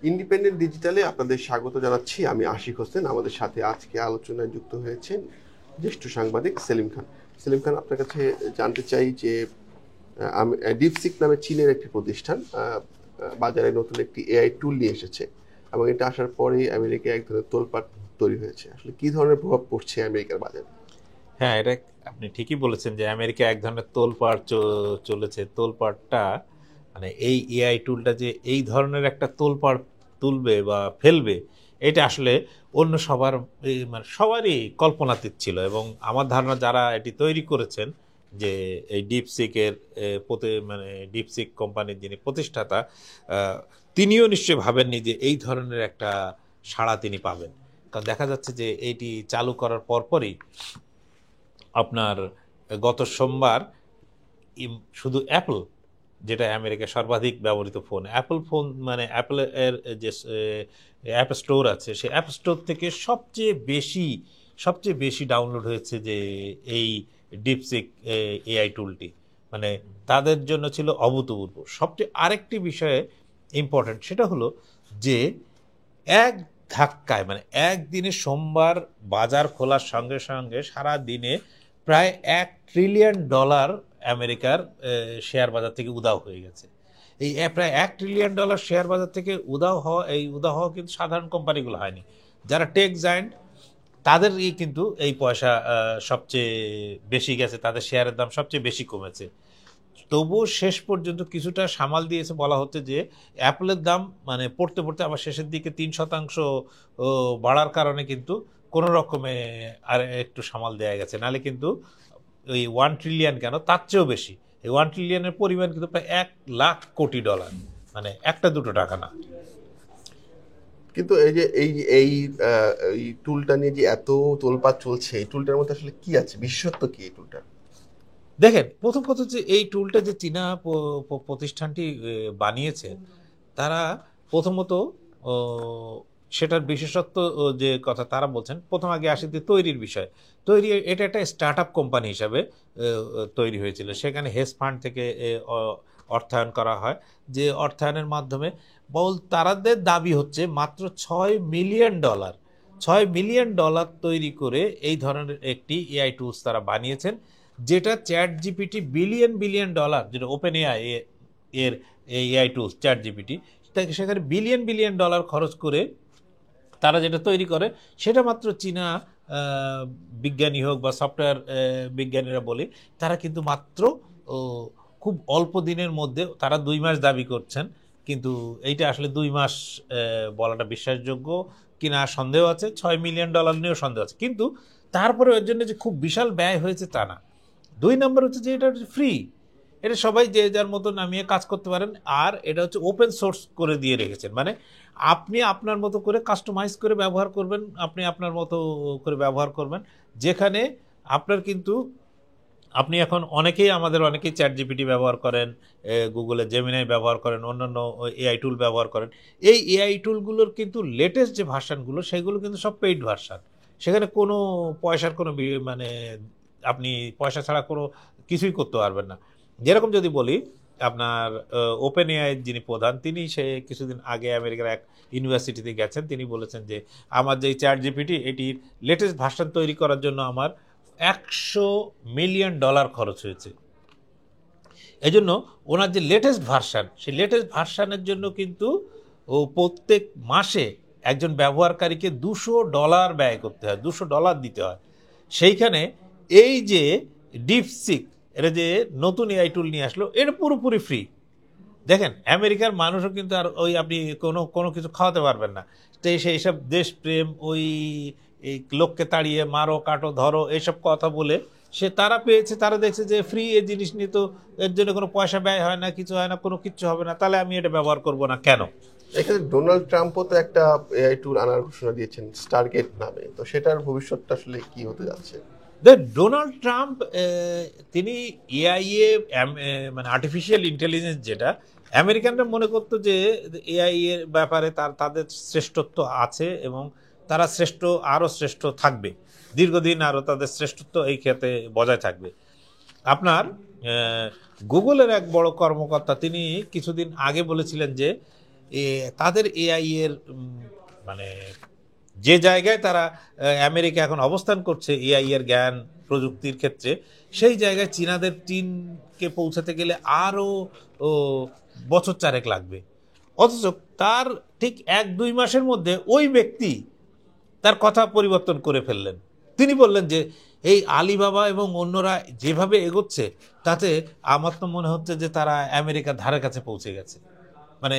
Independent ডিজিটালে আপনাদের স্বাগত জানাচ্ছি। আমি আশিক হোসেন। আমাদের সাথে আজকে আলোচনায় যুক্ত হয়েছেন জ্যেষ্ঠ সাংবাদিক সেলিম খান। সেলিম খান, আপনার কাছে জানতে চাই যে ডিপসিক নামে চীনের একটি প্রতিষ্ঠান বাজারে নতুন একটি এআই টুল নিয়ে এসেছে, এবং এটা আসার পরেই আমেরিকায় এক ধরনের তোলপাড় তৈরি হয়েছে। আসলে কি ধরনের প্রভাব পড়ছে আমেরিকার বাজারে? হ্যাঁ, এটা আপনি ঠিকই বলেছেন যে আমেরিকা এক ধরনের তোলপাড় চলেছে। তোলপাড়টা মানে এই এআই টুলটা যে এই ধরনের একটা তোলপাড় তুলবে বা ফেলবে, এটা আসলে অন্য সবার মানে সবারই কল্পনাতীত ছিল। এবং আমার ধারণা যারা এটি তৈরি করেছেন, যে এই ডিপসিকের মানে ডিপসিক কোম্পানির যিনি প্রতিষ্ঠাতা, তিনিও নিশ্চয়ই ভাবেননি যে এই ধরনের একটা সাড়া তিনি পাবেন। কারণ দেখা যাচ্ছে যে এইটি চালু করার পরপরই আপনার গত সোমবার শুধু অ্যাপল, যেটা আমেরিকার সর্বাধিক ব্যবহৃত ফোন, অ্যাপল ফোন মানে অ্যাপলের যে অ্যাপ স্টোর আছে, সেই অ্যাপ স্টোর থেকে সবচেয়ে বেশি ডাউনলোড হয়েছে যে এই ডিপসিক এআই টুলটি। মানে তাদের জন্য ছিল অভূতপূর্ব। সবচেয়ে আরেকটি বিষয়ে ইম্পর্ট্যান্ট, সেটা হলো যে এক ধাক্কায় মানে একদিনে সোমবার বাজার খোলার সঙ্গে সঙ্গে সারা দিনে প্রায় $1 ট্রিলিয়ন আমেরিকার শেয়ার বাজার থেকে উধাও হয়ে গেছে। এই প্রায় $1 ট্রিলিয়ন শেয়ার বাজার থেকে উধাও হওয়া কিন্তু সাধারণ কোম্পানিগুলো হয়নি। যারা টেক জায়ান্ট, তাদেরই কিন্তু এই পয়সা সবচেয়ে বেশি গেছে, তাদের শেয়ারের দাম সবচেয়ে বেশি কমেছে। তবুও শেষ পর্যন্ত কিছুটা সামাল দিয়েছে। বলা হচ্ছে যে অ্যাপলের দাম মানে পড়তে পড়তে আবার শেষের দিকে 3% বাড়ার কারণে কিন্তু কোনো রকমে আর একটু সামাল দেওয়া গেছে। নাহলে কিন্তু ওই 1 ট্রিলিয়ন কেন, তার চেয়েও বেশি, এই 1 ট্রিলিয়নের পরিমাণ কিন্তু প্রায় $1,00,00,000, মানে একটা দুটো টাকা না। কিন্তু এই যে এই টুলটা নিয়ে যে এত তোলপাড় চলছে, এই টুলটার মধ্যে আসলে কি আছে, বিশেষত্ব কি এই টুলটার? দেখেন, প্রথম কথা হচ্ছে এই টুলটা যে চীনা প্রতিষ্ঠানটি বানিয়েছে, তারা প্রথমত ও, সেটার বিশেষত্ব যে কথা তারা বলছেন, প্রথম আগে আসে যে তৈরির বিষয়। এটা একটা স্টার্ট আপ কোম্পানি হিসাবে তৈরি হয়েছিল। সেখানে হেজ ফান্ড থেকে অর্থায়ন করা হয়, যে অর্থায়নের মাধ্যমে তাদের দাবি হচ্ছে মাত্র $6 মিলিয়ন, $6 মিলিয়ন তৈরি করে এই ধরনের একটি এআই টুলস তারা বানিয়েছেন, যেটা chat GPT billion billion dollar, যেটা ওপেন এআই এর এআই টুলস চ্যাট জিপিটি, সেখানে বিলিয়ন বিলিয়ন ডলার খরচ করে তারা যেটা তৈরি করে, সেটা মাত্র চীনা বিজ্ঞানী হোক বা সফটওয়্যার বিজ্ঞানীরা বলে, তারা কিন্তু মাত্র খুব অল্প দিনের মধ্যে, তারা 2 মাস দাবি করছেন, কিন্তু এইটা আসলে 2 মাস বলাটা বিশ্বাসযোগ্য কিনা সন্দেহ আছে। $6 মিলিয়ন নিয়েও সন্দেহ আছে, কিন্তু তারপরে এর জন্য যে খুব বিশাল ব্যয় হয়েছে তা না। 2 নম্বর হচ্ছে যে এটা ফ্রি, এটা সবাই যে যার মতো নামিয়ে কাজ করতে পারেন। আর এটা হচ্ছে ওপেন সোর্স করে দিয়ে রেখেছেন, মানে আপনি আপনার মতো করে কাস্টমাইজ করে ব্যবহার করবেন, আপনি আপনার মতো করে ব্যবহার করবেন। যেখানে আপনার কিন্তু আপনি এখন অনেকেই চ্যাট জিপিটি ব্যবহার করেন, গুগলের জেমিনাই ব্যবহার করেন, অন্যান্য এআই টুল ব্যবহার করেন। এই এআই টুলগুলোর কিন্তু লেটেস্ট যে ভার্সানগুলো, সেগুলো কিন্তু সব পেইড ভার্সান। সেখানে কোনো পয়সার কোনো মানে আপনি পয়সা ছাড়া কোনো কিছুই করতে পারবেন না। যেরকম যদি বলি, আপনার ওপেন এআই যিনি প্রধান, তিনি সে কিছুদিন আগে আমেরিকার এক ইউনিভার্সিটিতে গেছেন। তিনি বলেছেন যে আমার যে চ্যাট জিপিটি, এটির লেটেস্ট ভার্সান তৈরি করার জন্য আমার $100 মিলিয়ন খরচ হয়েছে। এই জন্য ওনার যে লেটেস্ট ভার্সান, সেই লেটেস্ট ভার্সানের জন্য কিন্তু ও প্রত্যেক মাসে একজন ব্যবহারকারীকে $200 ব্যয় করতে হয়, $200 দিতে হয়। সেইখানে এই যে ডিপসিক, এটা যে নতুন এআই টুল নিয়ে আসলো, এটা পুরোপুরি ফ্রি। দেখেন, আমেরিকার মানুষও কিন্তু আর ওই আপনি কোনো কোনো কিছু খাওয়াতে পারবেন না। তো এইসব দেশপ্রেম, ওই এই লোককে তাড়িয়ে মারো কাটো ধরো এইসব কথা বলে তারা পেয়েছে, তারা দেখছে যে ফ্রি এই জিনিস নিয়ে তো এর জন্য কোনো পয়সা ব্যয় হয় না, কিছু হয় না, কোনো কিচ্ছু হবে না, তাহলে আমি এটা ব্যবহার করব না কেন? এখানে ডোনাল্ড ট্রাম্পও তো একটা এআই টুল আনার ঘোষণা দিয়েছেন, স্টারগেট নামে। তো সেটার ভবিষ্যৎটা আসলে কি হতে যাচ্ছে? ডোনাল্ড ট্রাম্প তিনি এআই মানে আর্টিফিশিয়াল ইন্টেলিজেন্স, যেটা আমেরিকানরা মনে করতো যে এআই এর ব্যাপারে তাদের শ্রেষ্ঠত্ব আছে, এবং তারা আরও শ্রেষ্ঠ থাকবে, দীর্ঘদিন আরও তাদের শ্রেষ্ঠত্ব এই ক্ষেত্রে বজায় থাকবে। আপনার গুগলের এক বড় কর্মকর্তা, তিনি কিছুদিন আগে বলেছিলেন যে তাদের এআই এর মানে যে জায়গায় তারা আমেরিকা এখন অবস্থান করছে এআই এর জ্ঞান প্রযুক্তির ক্ষেত্রে, সেই জায়গায় চীনকে পৌঁছাতে গেলে আরও বছর চারেক লাগবে। অথচ তার ঠিক 1-2 মাসের মধ্যে ওই ব্যক্তি তার কথা পরিবর্তন করে ফেললেন। তিনি বললেন যে এই আলিবাবা এবং অন্যরা যেভাবে এগোচ্ছে তাতে আমার তো মনে হচ্ছে যে তারা আমেরিকার ধারে কাছে পৌঁছে গেছে। মানে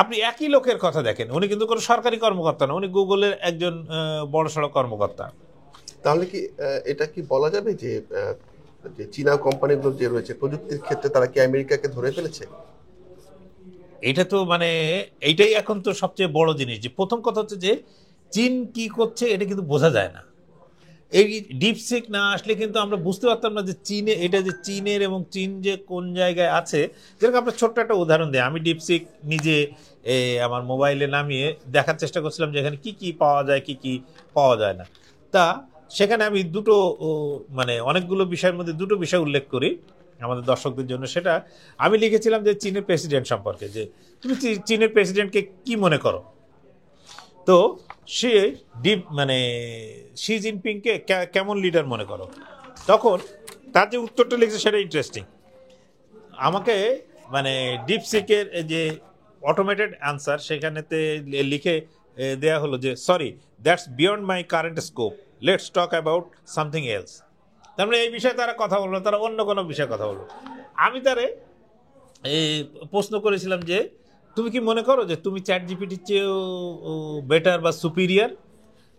আপনি একই লোকের কথা দেখেন, উনি কিন্তু কোনো সরকারি কর্মকর্তা না, উনি গুগলের একজন বড়সড় কর্মকর্তা। তাহলে কি এটা কি বলা যাবে যে যে চীনা কোম্পানিগুলো যে রয়েছে প্রযুক্তির ক্ষেত্রে তারা কি আমেরিকাকে ধরে ফেলেছে? এটা তো মানে এইটাই এখন তো সবচেয়ে বড় জিনিস, যে প্রথম কথা হচ্ছে যে চীন কি করছে এটা কিন্তু বোঝা যায় না। এই ডিপসিক না আসলে কিন্তু আমরা বুঝতে পারতাম না যে চীনে এটা যে চীনের এবং চীন যে কোন জায়গায় আছে। যেরকম আপনার ছোট্ট একটা উদাহরণ দেয়, আমি ডিপসিক নিজে আমার মোবাইলে নামিয়ে দেখার চেষ্টা করছিলাম যে এখানে কী কী পাওয়া যায় কী কী পাওয়া যায় না। তা সেখানে আমি দুটো মানে অনেকগুলো বিষয়ের মধ্যে দুটো বিষয় উল্লেখ করি আমাদের দর্শকদের জন্য। সেটা আমি লিখেছিলাম যে চীনের প্রেসিডেন্ট সম্পর্কে, যে তুমি চীনের প্রেসিডেন্টকে কি মনে করো। তো সে মানে শি জিনপিংকে কেমন লিডার মনে করো। তখন তার যে উত্তরটা লিখছে সেটা ইন্টারেস্টিং। আমাকে মানে ডিপসিকের যে অটোমেটেড অ্যান্সার সেখানেতে লিখে দেয়া হলো যে sorry, that's beyond my current scope, let's talk about something else. তার মানে এই বিষয়ে তারা কথা বললো, তারা অন্য কোনো বিষয়ে কথা বললো। আমি তারে প্রশ্ন করেছিলাম যে তুমি কি মনে করো যে তুমি চ্যাট জিপিটির চেয়েও বেটার বা সুপিরিয়ার।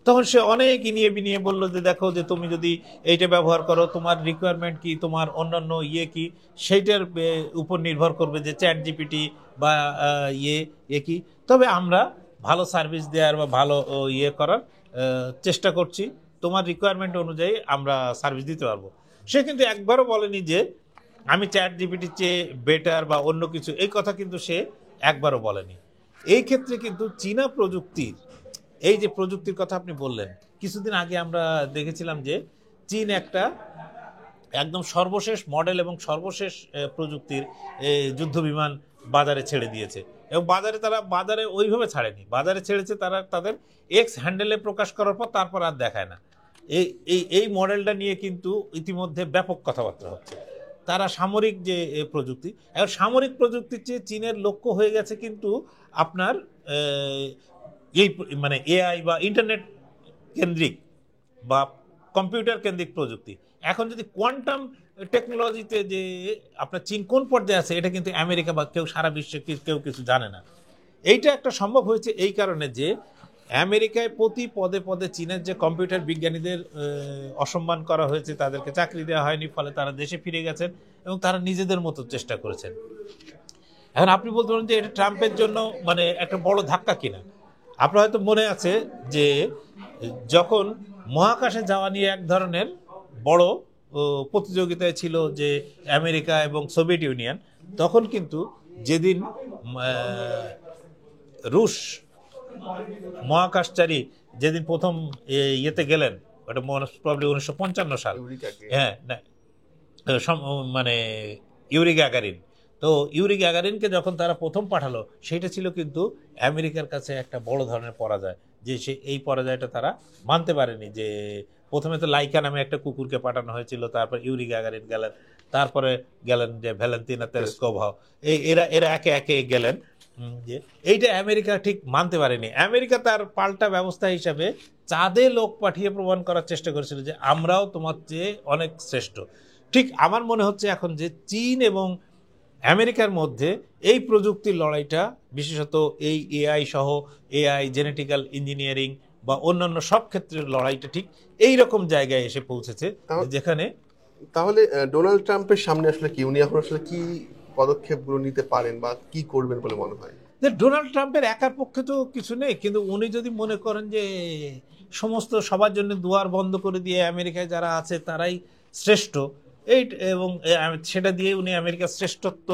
তখন সে অনেক ইনিয়ে বিনিয়ে বললো যে দেখো যে তুমি যদি এইটা ব্যবহার করো, তোমার রিকোয়ারমেন্ট কি, তোমার অন্যান্য কি, সেইটার উপর নির্ভর করবে যে চ্যাট জিপিটি বা কি। তবে আমরা ভালো সার্ভিস দেওয়ার বা ভালো করার চেষ্টা করছি, তোমার রিকোয়ারমেন্ট অনুযায়ী আমরা সার্ভিস দিতে পারবো। সে কিন্তু একবারও বলেনি যে আমি চ্যাট জিপিটির চেয়ে বেটার বা অন্য কিছু, এই কথা কিন্তু সে একবারও বলেনি। এই ক্ষেত্রে কিন্তু চীনা প্রযুক্তির এই যে প্রযুক্তির কথা আপনি বললেন, কিছুদিন আগে আমরা দেখেছিলাম যে চীন একটা একদম সর্বশেষ মডেল এবং সর্বশেষ প্রযুক্তির যুদ্ধ বিমান বাজারে ছেড়ে দিয়েছে। এবং বাজারে ওইভাবে ছাড়েনি, বাজারে ছেড়েছে তারা তাদের এক্স হ্যান্ডেলে প্রকাশ করার পর, তারপর আর দেখায় না। এই মডেলটা নিয়ে কিন্তু ইতিমধ্যে ব্যাপক কথাবার্তা হচ্ছে। তারা সামরিক যে প্রযুক্তি, এখন সামরিক প্রযুক্তির চেয়ে চীনের লক্ষ্য হয়ে গেছে কিন্তু আপনার এই মানে এআই বা ইন্টারনেট কেন্দ্রিক বা কম্পিউটার কেন্দ্রিক প্রযুক্তি। এখন যদি কোয়ান্টাম টেকনোলজিতে যে আপনার চীন কোন পর্যায়ে আছে, এটা কিন্তু আমেরিকা বা কেউ সারা বিশ্বে কেউ কিছু জানে না। এইটা একটা সম্ভব হয়েছে এই কারণে যে আমেরিকায় প্রতি পদে পদে চীনের যে কম্পিউটার বিজ্ঞানীদের অসম্মান করা হয়েছে, তাদেরকে চাকরি দেওয়া হয়নি, ফলে তারা দেশে ফিরে গেছেন এবং তারা নিজেদের মতো চেষ্টা করেছেন। এখন আপনি বলতে পারেন যে এটা ট্রাম্পের জন্য মানে একটা বড় ধাক্কা কিনা। আপনার হয়তো মনে আছে যে যখন মহাকাশে যাওয়া নিয়ে এক ধরনের বড় প্রতিযোগিতায় ছিল যে আমেরিকা এবং সোভিয়েত ইউনিয়ন, তখন কিন্তু যেদিন রুশ মহাকাশচারী যেদিন প্রথম ইয়েতে গেলেন, ওটা প্রবলি 1955 সাল, হ্যাঁ মানে ইউরি গ্যাগারিন। তো ইউরি গ্যাগারিনকে যখন তারা প্রথম পাঠালো, সেটা ছিল কিন্তু আমেরিকার কাছে একটা বড় ধরনের পরাজয়, যে এই পরাজয়টা তারা মানতে পারেনি। যে প্রথমে তো লাইকা নামে একটা কুকুরকে পাঠানো হয়েছিল, তারপর ইউরি গ্যাগারিন গেলেন, তারপরে গেলেন যে ভ্যালেন্তিনা তেরেস্কোভা, এরা একে একে গেলেন। যে এইটা আমেরিকা ঠিক মানতে পারেনি। আমেরিকা তার পাল্টা ব্যবস্থা হিসাবে চাঁদে লোক পাঠিয়ে প্রমাণ করার চেষ্টা করেছিল যে আমরাও তোমার চেয়ে অনেক শ্রেষ্ঠ। ঠিক আমার মনে হচ্ছে এখন যে চীন এবং আমেরিকার মধ্যে এই প্রযুক্তির লড়াইটা, বিশেষত এই এআই সহ এআই, জেনেটিক্যাল ইঞ্জিনিয়ারিং বা অন্যান্য সব ক্ষেত্রের লড়াইটা ঠিক এই রকম জায়গায় এসে পৌঁছেছে, যেখানে তাহলে ডোনাল্ড ট্রাম্পের সামনে আসলে কি, উনি এখন আসলে কি পদক্ষেপগুলো নিতে পারেন বা কি করবেন বলে মনে হয়? ডোনাল্ড ট্রাম্পের একার পক্ষে তো কিছু নেই, কিন্তু উনি যদি মনে করেন যে সমস্ত সবার জন্য দুয়ার বন্ধ করে দিয়ে আমেরিকায় যারা আছে তারাই শ্রেষ্ঠ, এবং সেটা দিয়ে উনি আমেরিকার শ্রেষ্ঠত্ব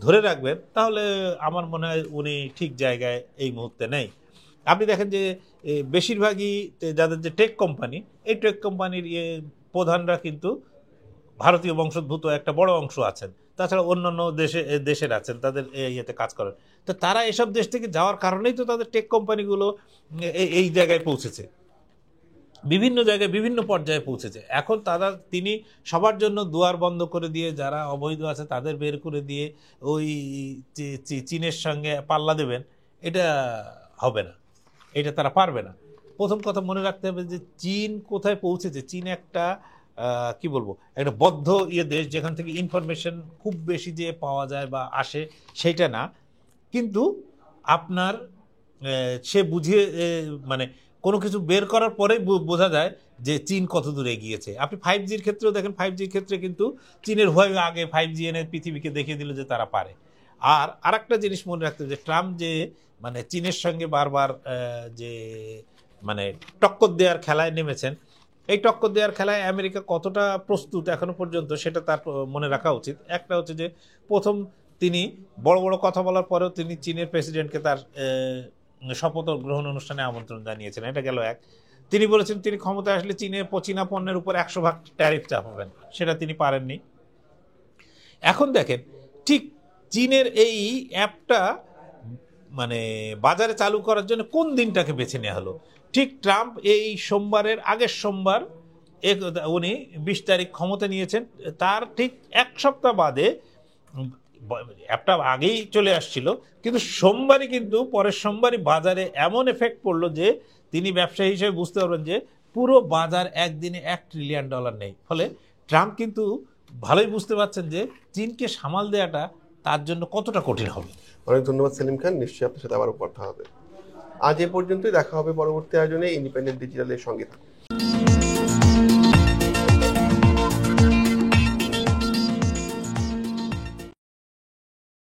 ধরে রাখবেন, তাহলে আমার মনে হয় উনি ঠিক জায়গায় এই মুহূর্তে নেই। আপনি দেখেন যে বেশিরভাগই যাদের যে টেক কোম্পানি, এই টেক কোম্পানির প্রধানরা কিন্তু ভারতীয় বংশোদ্ভূত একটা বড় অংশ আছেন, তাছাড়া অন্যান্য দেশের আছেন, তাদের ইয়েতে কাজ করেন। তো তারা এসব দেশ থেকে যাওয়ার কারণেই তো তাদের টেক কোম্পানিগুলো এই জায়গায় পৌঁছেছে, বিভিন্ন জায়গায় বিভিন্ন পর্যায়ে পৌঁছেছে। এখন তিনি সবার জন্য দুয়ার বন্ধ করে দিয়ে যারা অবৈধ আছে তাদের বের করে দিয়ে ওই চীনের সঙ্গে পাল্লা দেবেন, এটা হবে না, এটা তারা পারবে না। প্রথম কথা মনে রাখতে হবে যে চীন কোথায় পৌঁছেছে। চীন একটা কি বলবো, একটা বদ্ধ দেশ, যেখান থেকে ইনফরমেশন খুব বেশি যে পাওয়া যায় বা আসে সেইটা না, কিন্তু আপনার সে বুঝিয়ে মানে কোনো কিছু বের করার পরেই বোঝা যায় যে চীন কত দূরে এগিয়েছে। আপনি 5Gর ক্ষেত্রেও দেখেন, 5Gর ক্ষেত্রে কিন্তু চীনের হুয়াওয়ে আগে 5G এনে পৃথিবীকে দেখিয়ে দিল যে তারা পারে। আর আরেকটা জিনিস মনে রাখতে হবে যে ট্রাম্প যে মানে চীনের সঙ্গে বারবার যে মানে টক্কর দেওয়ার খেলায় নেমেছেন, এই টক্কর দেওয়ার খেলায় আমেরিকা কতটা প্রস্তুত এখনো পর্যন্ত সেটা তার মনে রাখা উচিত। একটা হচ্ছে যে প্রথম তিনি বড় বড় কথা বলার পরেও তিনি চীনের প্রেসিডেন্টকে তার শপথ গ্রহণ অনুষ্ঠানে আমন্ত্রণ জানিয়েছেন, এটা গেল এক। তিনি বলেছেন তিনি ক্ষমতায় আসলে চীনা পণ্যের উপর 100% ট্যারিফ চাপাবেন, সেটা তিনি পারেননি। এখন দেখেন ঠিক চীনের এই অ্যাপটা মানে বাজারে চালু করার জন্য কোন দিনটাকে বেছে নেওয়া হলো, ঠিক ট্রাম্প এই সোমবারের আগের সোমবার উনি 20 তারিখ ক্ষমতা নিয়েছেন, তার ঠিক এক সপ্তাহ বাদে অ্যাপটা আগেই চলে আসছিল, কিন্তু সোমবারই কিন্তু পরের সোমবারই বাজারে এমন এফেক্ট পড়লো যে তিনি ব্যবসায়ী হিসেবে বুঝতে পারবেন যে পুরো বাজার একদিনে $1 ট্রিলিয়ন নেই। ফলে ট্রাম্প কিন্তু ভালোই বুঝতে পারছেন যে চীনকে সামাল দেওয়াটা তার জন্য কতটা কঠিন হবে। অনেক ধন্যবাদ সেলিম খান, নিশ্চয়ই আপনার সাথে আবারও কথা হবে। আজ এ পর্যন্তই, দেখা হবে পরবর্তী আয়োজনে। ইন্ডিপেন্ডেন্ট ডিজিটালের সঙ্গে থাকুন।